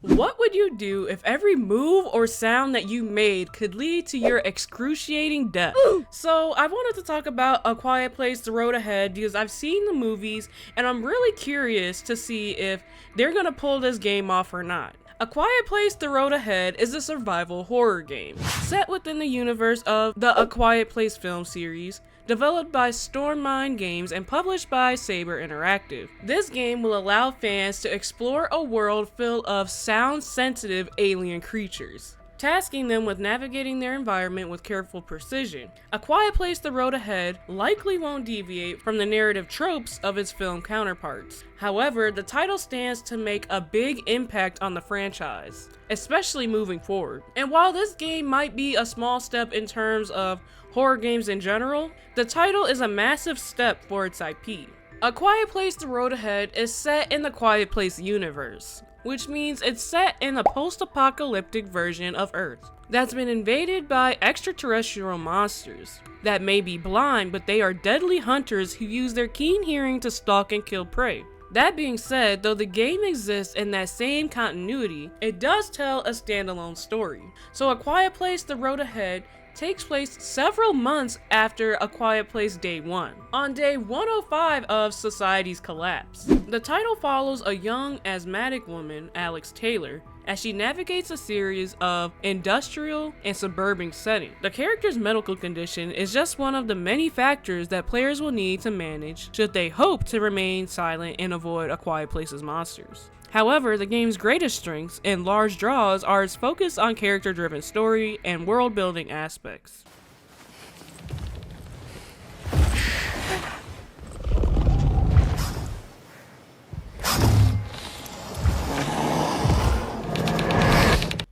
What would you do if every move or sound that you made could lead to your excruciating death? So I wanted to talk about A Quiet Place: The Road Ahead because I've seen the movies and I'm really curious to see if they're gonna pull this game off or not. A Quiet Place: The Road Ahead is a survival horror game set within the universe of the A Quiet Place film series, developed by Stormmind Games and published by Saber Interactive. This game will allow fans to explore a world filled of sound-sensitive alien creatures, tasking them with navigating their environment with careful precision. A Quiet Place: The Road Ahead likely won't deviate from the narrative tropes of its film counterparts. However, the title stands to make a big impact on the franchise, especially moving forward. And while this game might be a small step in terms of horror games in general, the title is a massive step for its IP. A Quiet Place: The Road Ahead is set in the Quiet Place universe, which means it's set in a post-apocalyptic version of Earth that's been invaded by extraterrestrial monsters that may be blind, but they are deadly hunters who use their keen hearing to stalk and kill prey. That being said, though the game exists in that same continuity, it does tell a standalone story. So A Quiet Place: The Road Ahead takes place several months after A Quiet Place Day 1, on day 105 of society's collapse. The title follows a young asthmatic woman, Alex Taylor, as she navigates a series of industrial and suburban settings. The character's medical condition is just one of the many factors that players will need to manage should they hope to remain silent and avoid A Quiet Place's monsters. However, the game's greatest strengths and large draws are its focus on character-driven story and world-building aspects.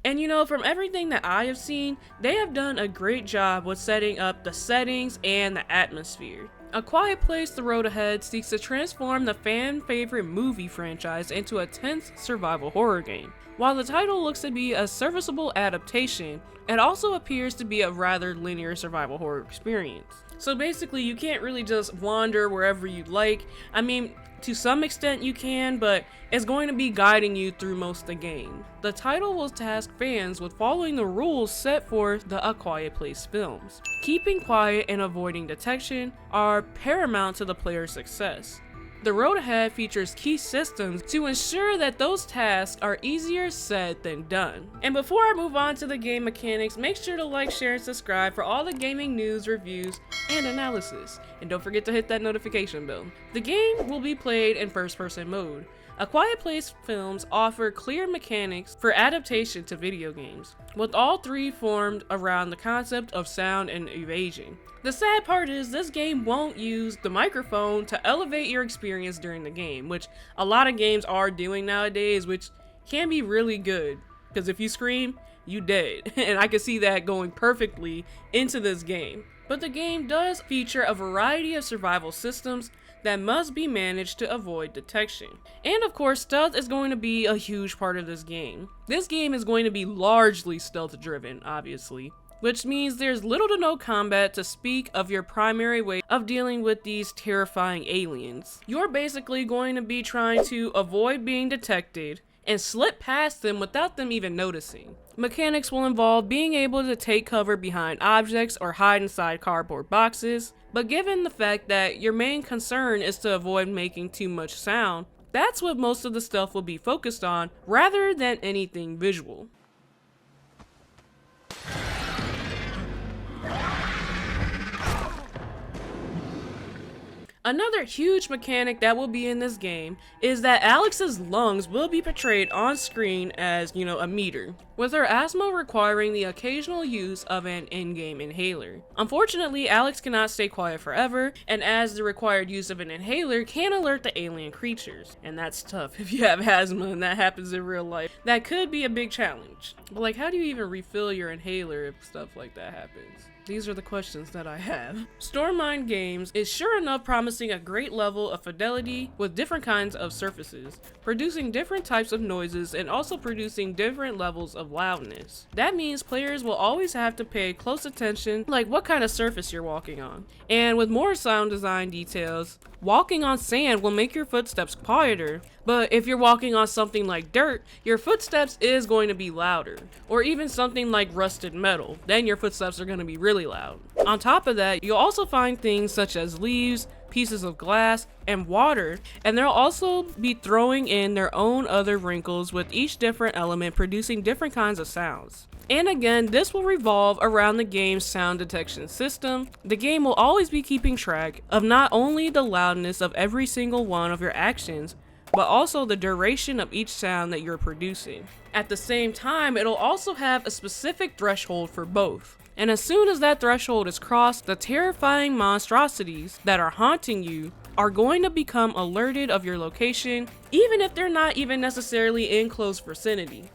And you know, from everything that I have seen, they have done a great job with setting up the settings and the atmosphere. A Quiet Place: The Road Ahead seeks to transform the fan-favorite movie franchise into a tense survival horror game. While the title looks to be a serviceable adaptation, it also appears to be a rather linear survival horror experience. So basically, you can't really just wander wherever you like. I mean, to some extent you can, but it's going to be guiding you through most of the game. The title will task fans with following the rules set forth the A Quiet Place films. Keeping quiet and avoiding detection are paramount to the player's success. The Road Ahead features key systems to ensure that those tasks are easier said than done. And before I move on to the game mechanics, make sure to like, share, and subscribe for all the gaming news, reviews, and analysis. And don't forget to hit that notification bell. The game will be played in first-person mode. A Quiet Place films offer clear mechanics for adaptation to video games, with all three formed around the concept of sound and evasion. The sad part is this game won't use the microphone to elevate your experience during the game, which a lot of games are doing nowadays, which can be really good, because if you scream, you dead, and I can see that going perfectly into this game. But the game does feature a variety of survival systems that must be managed to avoid detection. And of course, stealth is going to be a huge part of this game. This game is going to be largely stealth driven, obviously, which means there's little to no combat to speak of your primary way of dealing with these terrifying aliens. You're basically going to be trying to avoid being detected and slip past them without them even noticing. Mechanics will involve being able to take cover behind objects or hide inside cardboard boxes, but given the fact that your main concern is to avoid making too much sound, that's what most of the stealth will be focused on rather than anything visual. Another huge mechanic that will be in this game is that Alex's lungs will be portrayed on screen as, a meter, with her asthma requiring the occasional use of an in-game inhaler. Unfortunately, Alex cannot stay quiet forever, and as the required use of an inhaler can alert the alien creatures. And that's tough if you have asthma and that happens in real life. That could be a big challenge. But how do you even refill your inhaler if stuff like that happens? These are the questions that I have. Stormmind Games is sure enough promising a great level of fidelity with different kinds of surfaces, producing different types of noises and also producing different levels of of loudness. That means players will always have to pay close attention, like what kind of surface you're walking on. And with more sound design details, walking on sand will make your footsteps quieter, but if you're walking on something like dirt, your footsteps is going to be louder. Or even something like rusted metal, then your footsteps are going to be really loud. On top of that, you'll also find things such as leaves, pieces of glass, and water, and they'll also be throwing in their own other wrinkles with each different element producing different kinds of sounds. And again, this will revolve around the game's sound detection system. The game will always be keeping track of not only the loudness of every single one of your actions, but also the duration of each sound that you're producing. At the same time, it'll also have a specific threshold for both. And as soon as that threshold is crossed, the terrifying monstrosities that are haunting you are going to become alerted of your location, even if they're not even necessarily in close vicinity.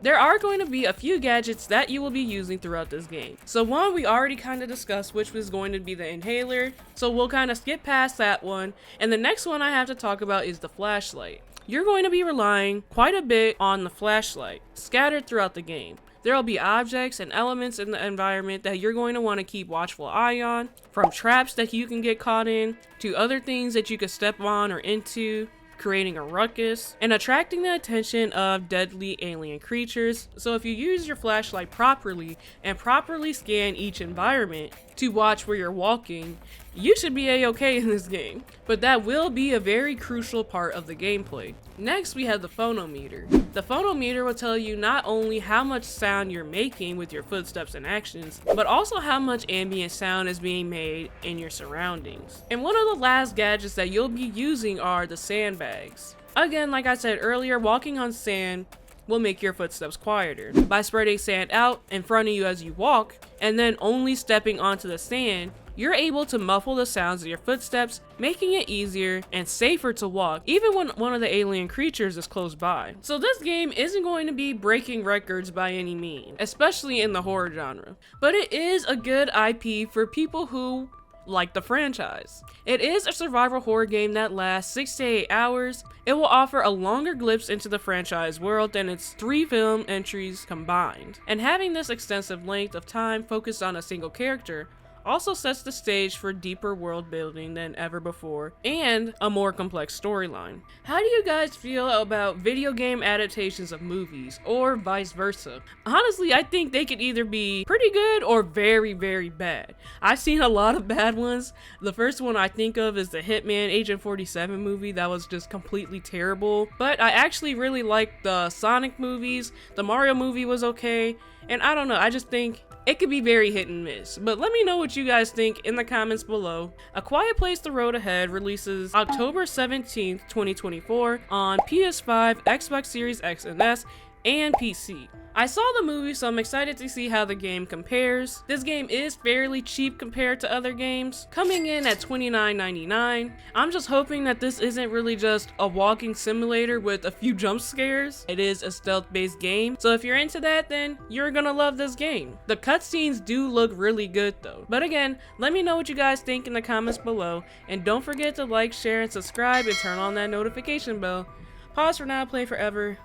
There are going to be a few gadgets that you will be using throughout this game. So one we already kind of discussed, which was going to be the inhaler, so we'll kind of skip past that one. And the next one I have to talk about is the flashlight. You're going to be relying quite a bit on the flashlight scattered throughout the game. There will be objects and elements in the environment that you're going to want to keep watchful eye on, from traps that you can get caught in, to other things that you can step on or into, creating a ruckus, and attracting the attention of deadly alien creatures. So if you use your flashlight properly and properly scan each environment to watch where you're walking, you should be a-okay in this game. But that will be a very crucial part of the gameplay. Next, we have the phonometer. The phonometer will tell you not only how much sound you're making with your footsteps and actions, but also how much ambient sound is being made in your surroundings. And one of the last gadgets that you'll be using are the sandbags. Again, like I said earlier, walking on sand will make your footsteps quieter. By spreading sand out in front of you as you walk, and then only stepping onto the sand, you're able to muffle the sounds of your footsteps, making it easier and safer to walk, even when one of the alien creatures is close by. So this game isn't going to be breaking records by any means, especially in the horror genre, but it is a good IP for people who like the franchise. It is a survival horror game that lasts 6 to 8 hours. It will offer a longer glimpse into the franchise world than its 3 film entries combined. And having this extensive length of time focused on a single character also sets the stage for deeper world building than ever before and a more complex storyline. How do you guys feel about video game adaptations of movies, or vice versa? Honestly, I think they could either be pretty good or very, very bad. I've seen a lot of bad ones. The first one I think of is the Hitman Agent 47 movie that was just completely terrible, but I actually really liked the Sonic movies. The Mario movie was okay, and I don't know, I just think it could be very hit and miss, but let me know what you guys think in the comments below. A Quiet Place: The Road Ahead releases October 17th, 2024 on PS5, Xbox Series X and S, and PC. I saw the movie, so I'm excited to see how the game compares. This game is fairly cheap compared to other games, coming in at $29.99. I'm just hoping that this isn't really just a walking simulator with a few jump scares. It is a stealth-based game, so if you're into that, then you're gonna love this game. The cutscenes do look really good though. But again, let me know what you guys think in the comments below, and don't forget to like, share, and subscribe, and turn on that notification bell. Pause for now, play forever.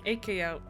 AK out.